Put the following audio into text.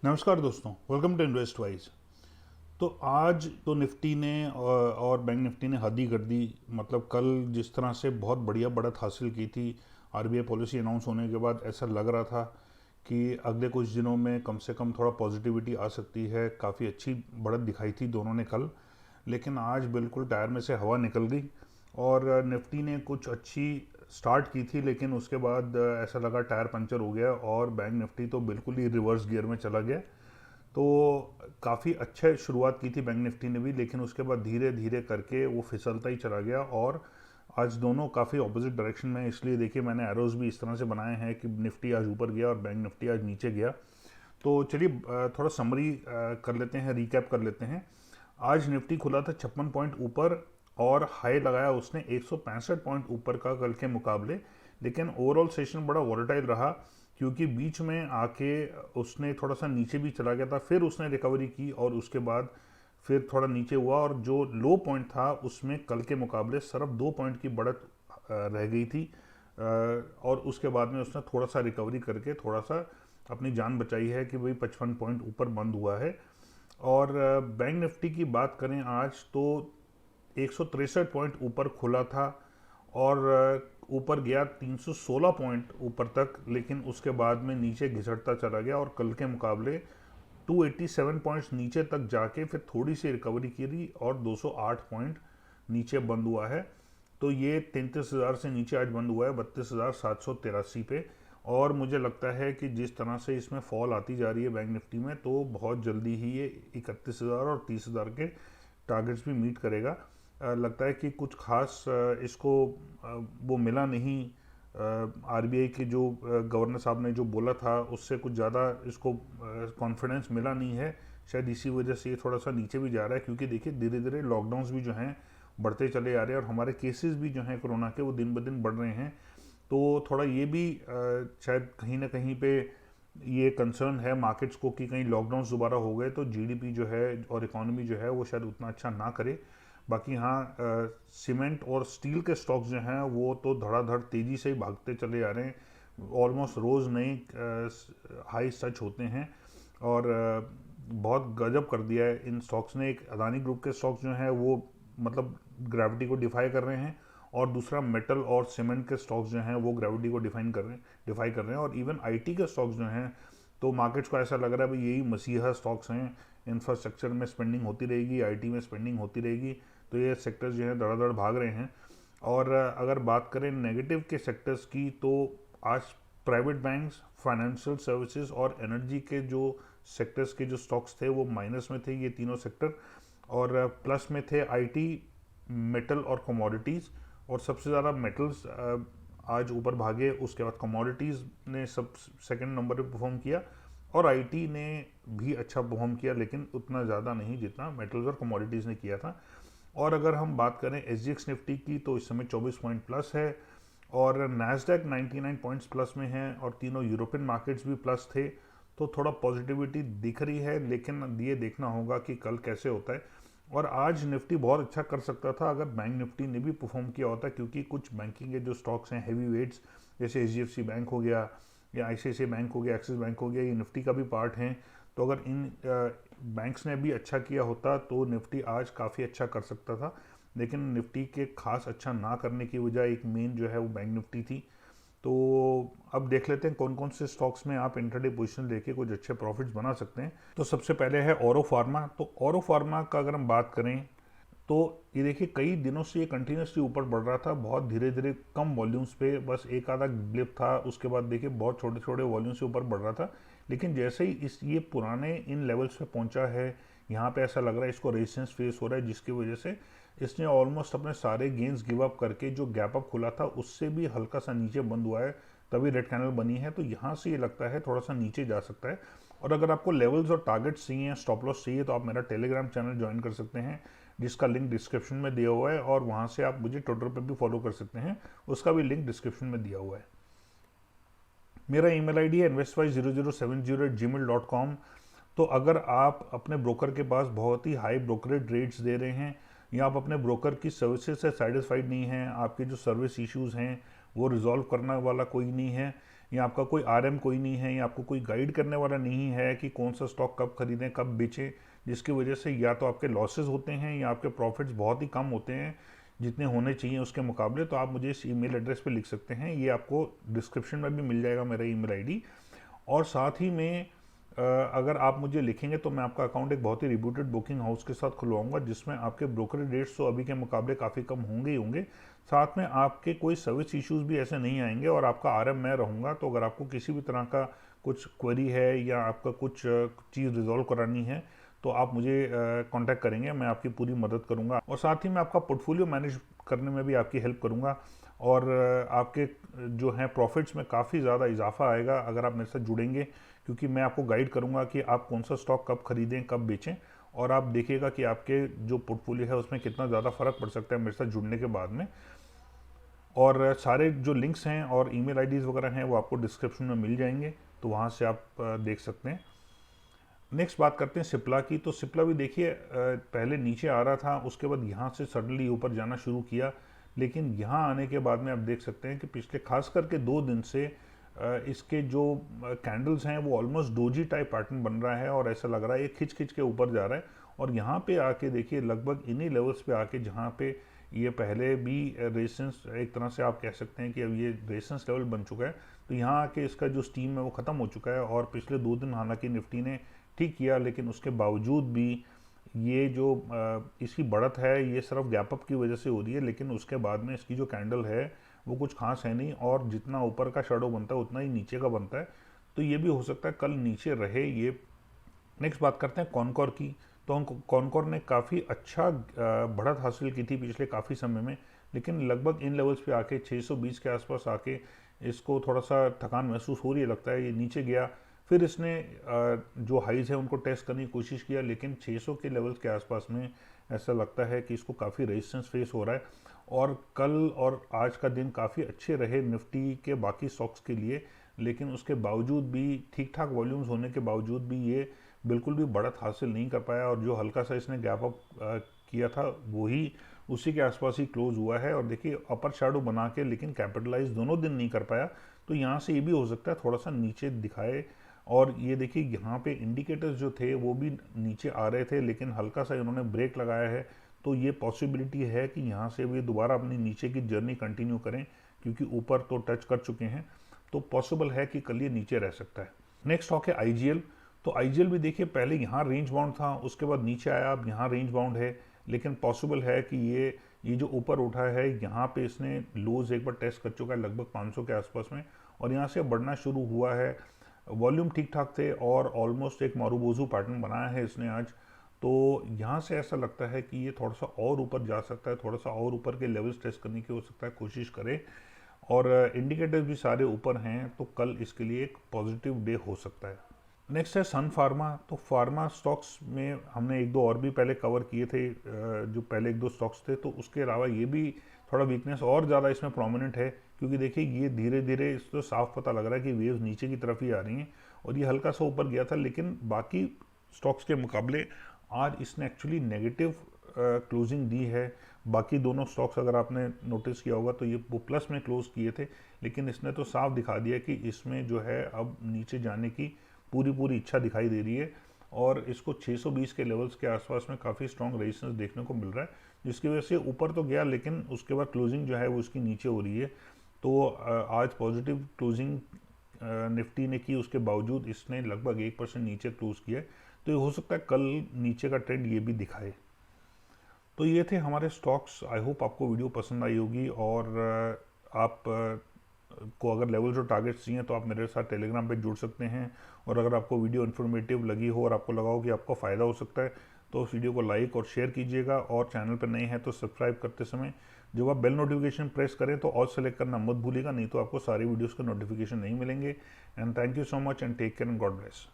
नमस्कार दोस्तों, welcome to invest wise. तो आज तो निफ्टी ने और बैंक निफ्टी ने हद ही कर दी। मतलब कल जिस तरह से बहुत बढ़िया बढ़त हासिल की थी आरबीआई पॉलिसी अनाउंस होने के बाद, ऐसा लग रहा था कि अगले कुछ दिनों में कम से कम थोड़ा पॉजिटिविटी आ सकती है। काफ़ी अच्छी बढ़त दिखाई थी दोनों ने कल, लेकिन आज बिल्कुल टायर में से हवा निकल गई और निफ्टी ने कुछ अच्छी स्टार्ट की थी, लेकिन उसके बाद ऐसा लगा टायर पंचर हो गया और बैंक निफ्टी तो बिल्कुल ही रिवर्स गियर में चला गया। तो काफ़ी अच्छा शुरुआत की थी बैंक निफ्टी ने भी, लेकिन उसके बाद धीरे धीरे करके वो फिसलता ही चला गया और आज दोनों काफ़ी ऑपोजिट डायरेक्शन में। इसलिए देखिए, मैंने एरोज भी इस तरह से बनाए हैं कि निफ्टी आज ऊपर गया और बैंक निफ्टी आज नीचे गया। तो चलिए थोड़ा समरी कर लेते हैं, रिकैप कर लेते हैं। आज निफ्टी खुला था 56 पॉइंट ऊपर और हाई लगाया उसने 165 पॉइंट ऊपर का कल के मुकाबले। लेकिन ओवरऑल सेशन बड़ा वॉलेटाइल रहा, क्योंकि बीच में आके उसने थोड़ा सा नीचे भी चला गया था, फिर उसने रिकवरी की और उसके बाद फिर थोड़ा नीचे हुआ और जो लो पॉइंट था उसमें कल के मुकाबले सिर्फ 2 पॉइंट की बढ़त रह गई थी। और उसके बाद में उसने थोड़ा सा रिकवरी करके थोड़ा सा अपनी जान बचाई है कि भाई 55 पॉइंट ऊपर बंद हुआ है। और बैंक निफ्टी की बात करें आज तो 163 पॉइंट ऊपर खुला था और ऊपर गया 316 पॉइंट ऊपर तक, लेकिन उसके बाद में नीचे घिसटता चला गया और कल के मुकाबले 287 पॉइंट्स नीचे तक जाके फिर थोड़ी सी रिकवरी की और 208 पॉइंट नीचे बंद हुआ है। तो ये 33,000 से नीचे आज बंद हुआ है 32,783 पे। और मुझे लगता है कि जिस तरह से इसमें फॉल आती जा रही है बैंक निफ्टी में, तो बहुत जल्दी ही ये 31,000 और 30,000 के टारगेट्स भी मीट करेगा। लगता है कि कुछ खास इसको वो मिला नहीं। आरबीआई के जो गवर्नर साहब ने जो बोला था उससे कुछ ज़्यादा इसको कॉन्फिडेंस मिला नहीं है। शायद इसी वजह से ये थोड़ा सा नीचे भी जा रहा है, क्योंकि देखिए धीरे धीरे लॉकडाउन्स भी जो हैं बढ़ते चले आ रहे हैं और हमारे केसेस भी जो हैं कोरोना के वो दिन ब दिन बढ़ रहे हैं। तो थोड़ा ये भी शायद कहीं ना कहीं पे ये कंसर्न है मार्केट्स को कि कहीं लॉकडाउन दोबारा हो गए तो जीडीपी जो है और इकोनॉमी जो है वो शायद उतना अच्छा ना करे। बाकी हाँ, सीमेंट और स्टील के स्टॉक्स जो हैं वो तो धड़ाधड़ तेज़ी से ही भागते चले आ रहे हैं। ऑलमोस्ट रोज़ नए हाई टच होते हैं और बहुत गजब कर दिया है इन स्टॉक्स ने। एक अदानी ग्रुप के स्टॉक्स जो हैं वो मतलब ग्रेविटी को डिफाई कर रहे हैं, और दूसरा मेटल और सीमेंट के स्टॉक्स जो हैं वो ग्रेविटी को डिफाई कर रहे हैं। और इवन आईटी के स्टॉक्स जो हैं, तो मार्केट्स को ऐसा लग रहा है भाई यही मसीहा स्टॉक्स हैं। इंफ्रास्ट्रक्चर में स्पेंडिंग होती रहेगी, आईटी में स्पेंडिंग होती रहेगी, तो ये सेक्टर्स जो हैं धड़ाधड़ भाग रहे हैं। और अगर बात करें नेगेटिव के सेक्टर्स की, तो आज प्राइवेट बैंक्स, फाइनेंशियल सर्विसेज और एनर्जी के जो सेक्टर्स के जो स्टॉक्स थे वो माइनस में थे, ये तीनों सेक्टर। और प्लस में थे आईटी, मेटल और कमोडिटीज़। और सबसे ज़्यादा मेटल्स आज ऊपर भागे, उसके बाद कमोडिटीज़ ने सब सेकंड नंबर पे परफॉर्म किया और आईटी ने भी अच्छा परफॉर्म किया, लेकिन उतना ज़्यादा नहीं जितना मेटल्स और कमोडिटीज़ ने किया था। और अगर हम बात करें एसजीएक्स निफ्टी की, तो इस समय 24 पॉइंट प्लस है और नैस्डैक 99 पॉइंट्स प्लस में है और तीनों यूरोपियन मार्केट्स भी प्लस थे। तो थोड़ा पॉजिटिविटी दिख रही है, लेकिन ये देखना होगा कि कल कैसे होता है। और आज निफ्टी बहुत अच्छा कर सकता था अगर बैंक निफ्टी ने भी परफॉर्म किया होता, क्योंकि कुछ बैंकिंग के जो स्टॉक्स हैं हैवी वेट्स, जैसे एचडीएफसी बैंक हो गया या आईसीआईसीआई बैंक हो गया, एक्सिस बैंक हो गया, ये निफ्टी का भी पार्ट हैं। तो अगर इन बैंक्स ने भी अच्छा किया होता तो निफ्टी आज काफ़ी अच्छा कर सकता था। लेकिन निफ्टी के खास अच्छा ना करने की वजह एक मेन जो है वो बैंक निफ्टी थी। तो अब देख लेते हैं कौन कौन से स्टॉक्स में आप इंट्राडे पोजीशन लेके कुछ अच्छे प्रॉफिट्स बना सकते हैं। तो सबसे पहले है औरो फार्मा। तो औरो फार्मा का अगर हम बात करें, तो ये देखिए कई दिनों से ये कंटिन्यूसली ऊपर बढ़ रहा था, बहुत धीरे धीरे कम वॉल्यूम्स पे, बस एक आधा ब्लिप था, उसके बाद देखिए बहुत छोटे छोटे वॉल्यूम से ऊपर बढ़ रहा था। लेकिन जैसे ही इस ये पुराने इन लेवल्स पे पहुंचा है, यहाँ पे ऐसा लग रहा है इसको रेजिस्टेंस फेस हो रहा है, जिसकी वजह से इसने ऑलमोस्ट अपने सारे गेंस गिव अप करके जो गैप अप खुला था उससे भी हल्का सा नीचे बंद हुआ है, तभी रेड कैंडल बनी है। तो यहाँ से ये लगता है थोड़ा सा नीचे जा सकता है। और अगर आपको लेवल्स और टारगेट्स चाहिए, स्टॉप लॉस चाहिए, तो आप मेरा टेलीग्राम चैनल ज्वाइन कर सकते हैं, जिसका लिंक डिस्क्रिप्शन में दिया हुआ है, और वहाँ से आप मुझे ट्विटर पर भी फॉलो कर सकते हैं, उसका भी लिंक डिस्क्रिप्शन में दिया हुआ है। मेरा ईमेल आईडी है investwise0070@gmail.com। तो अगर आप अपने ब्रोकर के पास बहुत ही हाई ब्रोकरेज रेट्स दे रहे हैं, या आप अपने ब्रोकर की सर्विसेज से सेटिस्फाइड नहीं हैं, आपके जो सर्विस इश्यूज हैं वो रिजॉल्व करने वाला कोई नहीं है, या आपका कोई आरएम कोई नहीं है, या आपको कोई गाइड करने वाला नहीं है कि कौन सा स्टॉक कब खरीदें कब बेचें, जिसकी वजह से या तो आपके लॉसेस होते हैं या आपके प्रॉफिट्स बहुत ही कम होते हैं जितने होने चाहिए उसके मुकाबले, तो आप मुझे इस ईमेल एड्रेस पे लिख सकते हैं। ये आपको डिस्क्रिप्शन में भी मिल जाएगा मेरा ईमेल आईडी। और साथ ही में अगर आप मुझे लिखेंगे तो मैं आपका अकाउंट एक बहुत ही रिप्यूटेड बुकिंग हाउस के साथ खुलवाऊंगा, जिसमें आपके ब्रोकरेज रेट्स तो अभी के मुकाबले काफ़ी कम होंगे ही होंगे, साथ में आपके कोई सर्विस इश्यूज भी ऐसे नहीं आएंगे, और आपका आरएम मैं रहूँगा। तो अगर आपको किसी भी तरह का कुछ क्वेरी है या आपका कुछ चीज़ रिजॉल्व करानी है तो आप मुझे कांटेक्ट करेंगे, मैं आपकी पूरी मदद करूंगा। और साथ ही मैं आपका पोर्टफोलियो मैनेज करने में भी आपकी हेल्प करूंगा, और आपके जो हैं प्रॉफिट्स में काफ़ी ज़्यादा इजाफा आएगा अगर आप मेरे साथ जुड़ेंगे, क्योंकि मैं आपको गाइड करूंगा कि आप कौन सा स्टॉक कब खरीदें कब बेचें, और आप देखिएगा कि आपके जो पोर्टफोलियो है उसमें कितना ज़्यादा फ़र्क पड़ सकता है मेरे साथ जुड़ने के बाद में। और सारे जो लिंक्स हैं और ईमेल आईडीज़ वगैरह हैं वो आपको डिस्क्रिप्शन में मिल जाएंगे, तो वहाँ से आप देख सकते हैं। नेक्स्ट बात करते हैं सिप्ला की। तो सिप्ला भी देखिए पहले नीचे आ रहा था, उसके बाद यहाँ से सडनली ऊपर जाना शुरू किया, लेकिन यहाँ आने के बाद में आप देख सकते हैं कि पिछले खास करके 2 दिन से इसके जो कैंडल्स हैं वो ऑलमोस्ट डोजी टाइप पैटर्न बन रहा है, और ऐसा लग रहा है ये खिंच खिंच के ऊपर जा रहा है। और यहाँ पे आके देखिए लगभग इन्हीं लेवल्स पे आके जहाँ पे ये पहले भी रेजिस्टेंस, एक तरह से आप कह सकते हैं कि अब ये रेजिस्टेंस लेवल बन चुका है, तो यहाँ आके इसका जो स्टीम है वो ख़त्म हो चुका है। और पिछले 2 दिन हालांकि निफ्टी ने ठीक किया, लेकिन उसके बावजूद भी ये जो इसकी बढ़त है ये सिर्फ गैप अप की वजह से हो रही है, लेकिन उसके बाद में इसकी जो कैंडल है वो कुछ खास है नहीं, और जितना ऊपर का शेडो बनता है उतना ही नीचे का बनता है, तो ये भी हो सकता है कल नीचे रहे ये। नेक्स्ट बात करते हैं कॉनकॉर की। तो कॉनकॉर ने काफ़ी अच्छा बढ़त हासिल की थी पिछले काफ़ी समय में, लेकिन लगभग इन लेवल्स पे आके 620 के आसपास आके इसको थोड़ा सा थकान महसूस हो रही है, लगता है ये नीचे गया। फिर इसने जो हाइज है उनको टेस्ट करने की कोशिश किया, लेकिन 600 के लेवल्स के आसपास में ऐसा लगता है कि इसको काफ़ी रेजिस्टेंस फेस हो रहा है। और कल और आज का दिन काफ़ी अच्छे रहे निफ्टी के बाकी स्टॉक्स के लिए, लेकिन उसके बावजूद भी ठीक ठाक वॉल्यूम्स होने के बावजूद भी ये बिल्कुल भी बढ़त हासिल नहीं कर पाया, और जो हल्का सा इसने गैप अप किया था वही उसी के आसपास ही क्लोज हुआ है। और देखिए अपर शैडो बना के लेकिन कैपिटलाइज दोनों दिन नहीं कर पाया, तो यहाँ से ये भी हो सकता है थोड़ा सा नीचे दिखाए। और ये देखिए यहाँ पे इंडिकेटर्स जो थे वो भी नीचे आ रहे थे, लेकिन हल्का सा इन्होंने ब्रेक लगाया है, तो ये पॉसिबिलिटी है कि यहाँ से भी दोबारा अपनी नीचे की जर्नी कंटिन्यू करें, क्योंकि ऊपर तो टच कर चुके हैं, तो पॉसिबल है कि कल ये नीचे रह सकता है। नेक्स्ट स्टॉक है आईजीएल। तो आईजीएल भी देखिए पहले यहाँ रेंज बाउंड था, उसके बाद नीचे आया, अब यहाँ रेंज बाउंड है, लेकिन पॉसिबल है कि ये जो ऊपर उठा है यहाँ पे इसने लोज एक बार टेस्ट कर चुका है लगभग 500 के आसपास में, और यहाँ से बढ़ना शुरू हुआ है। वॉल्यूम ठीक ठाक थे और ऑलमोस्ट एक मारूबोजू पैटर्न बनाया है इसने आज, तो यहाँ से ऐसा लगता है कि ये थोड़ा सा और ऊपर जा सकता है, थोड़ा सा और ऊपर के लेवल्स टेस्ट करने की हो सकता है कोशिश करे, और इंडिकेटर्स भी सारे ऊपर हैं, तो कल इसके लिए एक पॉजिटिव डे हो सकता है। नेक्स्ट है सन फार्मा। तो फार्मा स्टॉक्स में हमने 1-2 और भी पहले कवर किए थे, जो पहले 1-2 स्टॉक्स थे, तो उसके अलावा ये भी थोड़ा वीकनेस और ज़्यादा इसमें प्रोमिनेंट है, क्योंकि देखिए ये धीरे धीरे इस तो साफ पता लग रहा है कि वेव्स नीचे की तरफ ही आ रही हैं, और ये हल्का सा ऊपर गया था, लेकिन बाकी स्टॉक्स के मुकाबले आज इसने एक्चुअली नेगेटिव क्लोजिंग दी है। बाकी दोनों स्टॉक्स अगर आपने नोटिस किया होगा तो ये वो प्लस में क्लोज किए थे, लेकिन इसने तो साफ दिखा दिया कि इसमें जो है अब नीचे जाने की पूरी इच्छा दिखाई दे रही है, और इसको 620 के लेवल्स के आसपास में काफ़ी स्ट्रॉन्ग रेजिस्टेंस देखने को मिल रहा है, जिसकी वजह से ऊपर तो गया, लेकिन उसके बाद क्लोजिंग जो है वो इसकी नीचे हो रही है। तो आज पॉजिटिव क्लोजिंग निफ्टी ने की, उसके बावजूद इसने लगभग 1% नीचे क्लोज किया है, तो ये हो सकता है कल नीचे का ट्रेंड ये भी दिखाए। तो ये थे हमारे स्टॉक्स। आई होप आपको वीडियो पसंद आई होगी, और आप को अगर लेवल्स और टारगेट्स चाहिए तो आप मेरे साथ टेलीग्राम पे जुड़ सकते हैं, और अगर आपको वीडियो इन्फॉर्मेटिव लगी हो और आपको लगा हो कि आपको फ़ायदा हो सकता है तो उस वीडियो को लाइक और शेयर कीजिएगा, और चैनल पर नए हैं तो सब्सक्राइब करते समय जब आप बेल नोटिफिकेशन प्रेस करें तो ऑल सेलेक्ट करना मत भूलिएगा, नहीं तो आपको सारी वीडियोज़ के नोटिफिकेशन नहीं मिलेंगे। And thank you so much and take care and God bless.